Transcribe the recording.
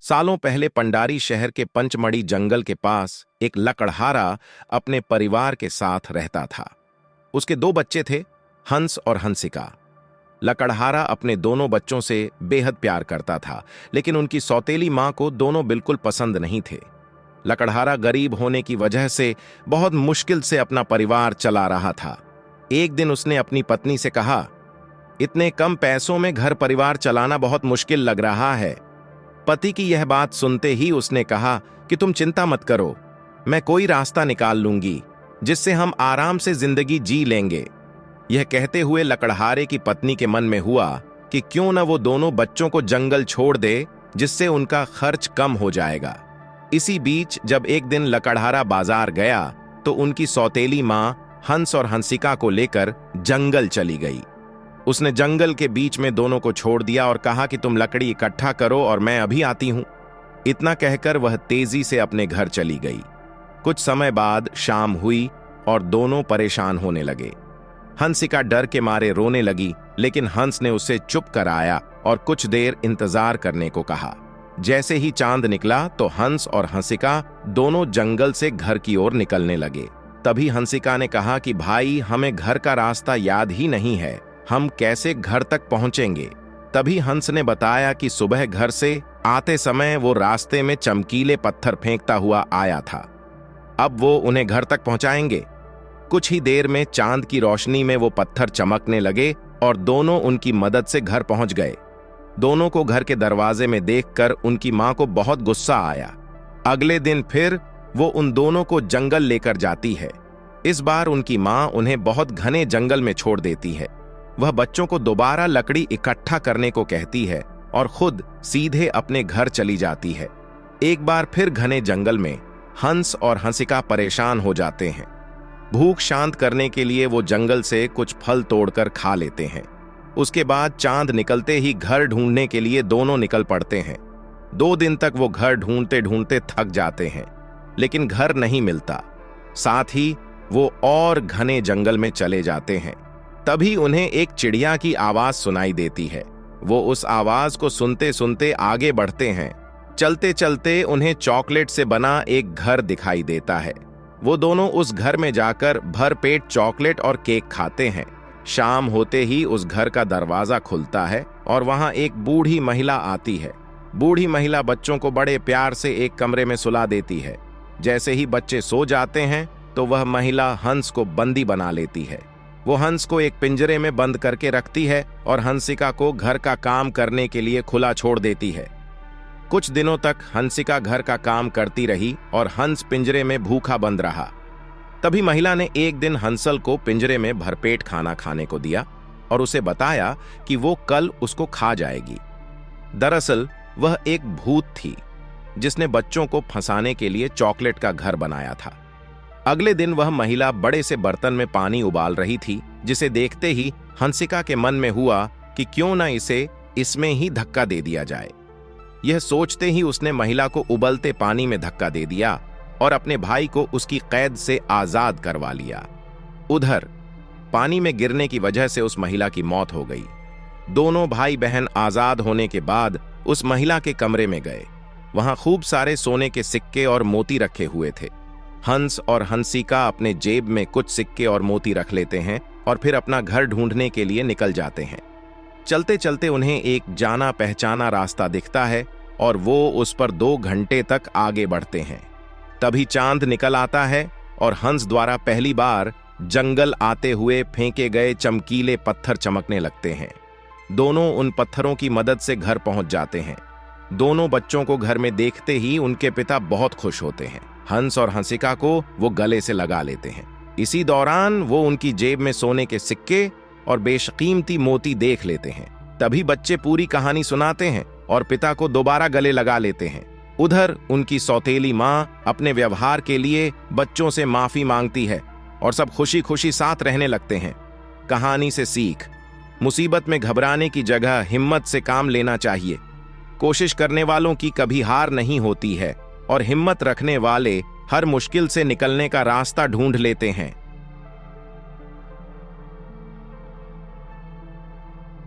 सालों पहले पंडारी शहर के पंचमढ़ी जंगल के पास एक लकड़हारा अपने परिवार के साथ रहता था। उसके दो बच्चे थे, हंस और हंसिका। लकड़हारा अपने दोनों बच्चों से बेहद प्यार करता था, लेकिन उनकी सौतेली मां को दोनों बिल्कुल पसंद नहीं थे। लकड़हारा गरीब होने की वजह से बहुत मुश्किल से अपना परिवार चला रहा था। एक दिन उसने अपनी पत्नी से कहा, इतने कम पैसों में घर परिवार चलाना बहुत मुश्किल लग रहा है। पति की यह बात सुनते ही उसने कहा कि तुम चिंता मत करो, मैं कोई रास्ता निकाल लूंगी जिससे हम आराम से जिंदगी जी लेंगे। यह कहते हुए लकड़हारे की पत्नी के मन में हुआ कि क्यों न वो दोनों बच्चों को जंगल छोड़ दे, जिससे उनका खर्च कम हो जाएगा। इसी बीच जब एक दिन लकड़हारा बाजार गया तो उनकी सौतेली मां हंस और हंसिका को लेकर जंगल चली गई। उसने जंगल के बीच में दोनों को छोड़ दिया और कहा कि तुम लकड़ी इकट्ठा करो और मैं अभी आती हूं। इतना कहकर वह तेजी से अपने घर चली गई। कुछ समय बाद शाम हुई और दोनों परेशान होने लगे। हंसिका डर के मारे रोने लगी, लेकिन हंस ने उसे चुप कराया और कुछ देर इंतजार करने को कहा। जैसे ही चांद निकला तो हंस और हंसिका दोनों जंगल से घर की ओर निकलने लगे। तभी हंसिका ने कहा कि भाई, हमें घर का रास्ता याद ही नहीं है, हम कैसे घर तक पहुंचेंगे। तभी हंस ने बताया कि सुबह घर से आते समय वो रास्ते में चमकीले पत्थर फेंकता हुआ आया था, अब वो उन्हें घर तक पहुंचाएंगे। कुछ ही देर में चांद की रोशनी में वो पत्थर चमकने लगे और दोनों उनकी मदद से घर पहुंच गए। दोनों को घर के दरवाजे में देखकर उनकी मां को बहुत गुस्सा आया। अगले दिन फिर वो उन दोनों को जंगल लेकर जाती है। इस बार उनकी मां उन्हें बहुत घने जंगल में छोड़ देती है। वह बच्चों को दोबारा लकड़ी इकट्ठा करने को कहती है और खुद सीधे अपने घर चली जाती है। एक बार फिर घने जंगल में हंस और हंसिका परेशान हो जाते हैं। भूख शांत करने के लिए वो जंगल से कुछ फल तोड़कर खा लेते हैं। उसके बाद चांद निकलते ही घर ढूंढने के लिए दोनों निकल पड़ते हैं। 2 दिन तक वो घर ढूंढते ढूंढते थक जाते हैं, लेकिन घर नहीं मिलता। साथ ही वो और घने जंगल में चले जाते हैं। तभी उन्हें एक चिड़िया की आवाज सुनाई देती है। वो उस आवाज को सुनते सुनते आगे बढ़ते हैं। चलते चलते उन्हें चॉकलेट से बना एक घर दिखाई देता है। वो दोनों उस घर में जाकर भरपेट चॉकलेट और केक खाते हैं। शाम होते ही उस घर का दरवाजा खुलता है और वहां एक बूढ़ी महिला आती है। बूढ़ी महिला बच्चों को बड़े प्यार से एक कमरे में सुला देती है। जैसे ही बच्चे सो जाते हैं तो वह महिला हंस को बंदी बना लेती है। वो हंस को एक पिंजरे में बंद करके रखती है और हंसिका को घर का काम करने के लिए खुला छोड़ देती है। कुछ दिनों तक हंसिका घर का काम करती रही और हंस पिंजरे में भूखा बंद रहा। तभी महिला ने एक दिन हंसल को पिंजरे में भरपेट खाना खाने को दिया और उसे बताया कि वो कल उसको खा जाएगी। दरअसल वह एक भूत थी जिसने बच्चों को फंसाने के लिए चॉकलेट का घर बनाया था। अगले दिन वह महिला बड़े से बर्तन में पानी उबाल रही थी, जिसे देखते ही हंसिका के मन में हुआ कि क्यों न इसे इसमें ही धक्का दे दिया जाए। यह सोचते ही उसने महिला को उबलते पानी में धक्का दे दिया और अपने भाई को उसकी कैद से आजाद करवा लिया। उधर पानी में गिरने की वजह से उस महिला की मौत हो गई। दोनों भाई बहन आजाद होने के बाद उस महिला के कमरे में गए। वहां खूब सारे सोने के सिक्के और मोती रखे हुए थे। हंस और हंसिका अपने जेब में कुछ सिक्के और मोती रख लेते हैं और फिर अपना घर ढूंढने के लिए निकल जाते हैं। चलते चलते उन्हें एक जाना पहचाना रास्ता दिखता है और वो उस पर 2 घंटे तक आगे बढ़ते हैं। तभी चांद निकल आता है और हंस द्वारा पहली बार जंगल आते हुए फेंके गए चमकीले पत्थर चमकने लगते हैं। दोनों उन पत्थरों की मदद से घर पहुंच जाते हैं। दोनों बच्चों को घर में देखते ही उनके पिता बहुत खुश होते हैं। हंस और हंसिका को वो गले से लगा लेते हैं। इसी दौरान वो उनकी जेब में सोने के सिक्के और बेशकीमती मोती देख लेते हैं। तभी बच्चे पूरी कहानी सुनाते हैं और पिता को दोबारा गले लगा लेते हैं। उधर उनकी सौतेली मां अपने व्यवहार के लिए बच्चों से माफी मांगती है और सब खुशी खुशी साथ रहने लगते हैं। कहानी से सीख: मुसीबत में घबराने की जगह हिम्मत से काम लेना चाहिए। कोशिश करने वालों की कभी हार नहीं होती है और हिम्मत रखने वाले हर मुश्किल से निकलने का रास्ता ढूंढ लेते हैं।